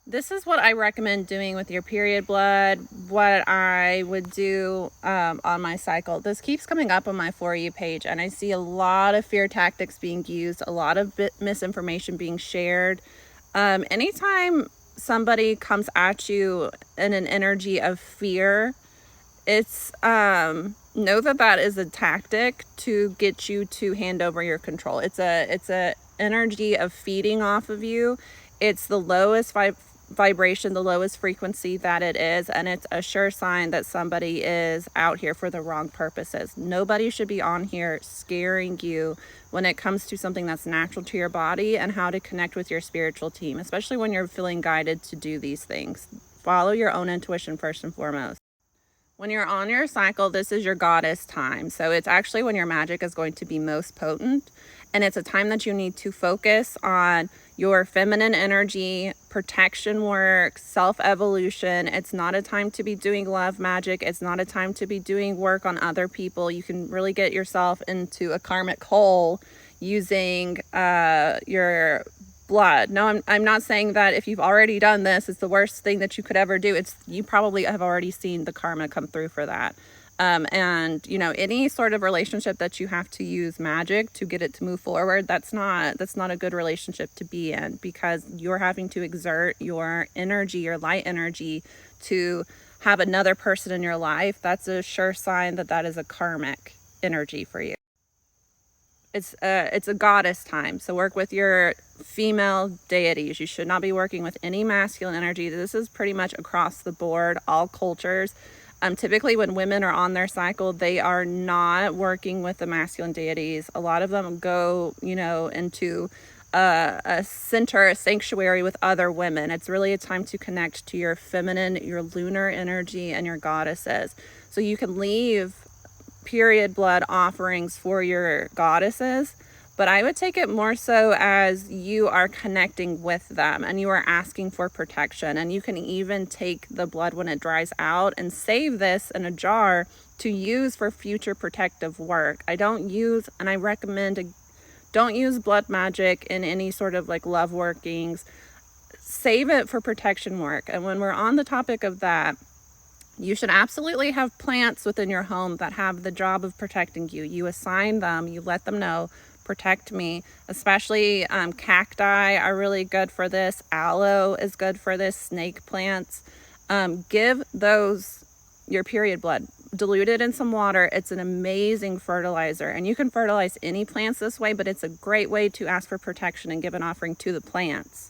This is what I recommend doing with your period blood, what I would do on my cycle. This keeps coming up on my For You page, and I see a lot of fear tactics being used, a lot of misinformation being shared. Anytime somebody comes at you in an energy of fear, it's know that that is a tactic to get you to hand over your control. It's a energy of feeding off of you. It's the lowest vibration, the lowest frequency that it is, and it's a sure sign that somebody is out here for the wrong purposes. Nobody should be on here scaring you when it comes to something that's natural to your body and how to connect with your spiritual team, especially when you're feeling guided to do these things. Follow your own intuition first and foremost. When you're on your cycle, this is your goddess time. So it's actually when your magic is going to be most potent. And it's a time that you need to focus on your feminine energy, protection work, self-evolution. It's not a time to be doing love magic. It's not a time to be doing work on other people. You can really get yourself into a karmic hole using your blood. No, I'm not saying that if you've already done this, it's the worst thing that you could ever do. It's you probably have already seen the karma come through for that. And any sort of relationship that you have to use magic to get it to move forward, that's not a good relationship to be in, because you're having to exert your energy, your light energy, to have another person in your life. That's a sure sign that that is a karmic energy for you. It's a goddess time, so work with your female deities. You should not be working with any masculine energy. This is pretty much across the board, all cultures. Typically when women are on their cycle, they are not working with the masculine deities. A lot of them go, into a center, a sanctuary with other women. It's really a time to connect to your feminine, your lunar energy, and your goddesses. So you can leave period blood offerings for your goddesses, but I would take it more so as you are connecting with them and you are asking for protection. And you can even take the blood when it dries out and save this in a jar to use for future protective work. I recommend don't use blood magic in any sort of like love workings. Save it for protection work. And when we're on the topic of that, you should absolutely have plants within your home that have the job of protecting you. You assign them, you let them know, protect me. Especially cacti are really good for this. Aloe is good for this. Snake plants. Give those your period blood. Dilute it in some water. It's an amazing fertilizer. And you can fertilize any plants this way, but it's a great way to ask for protection and give an offering to the plants.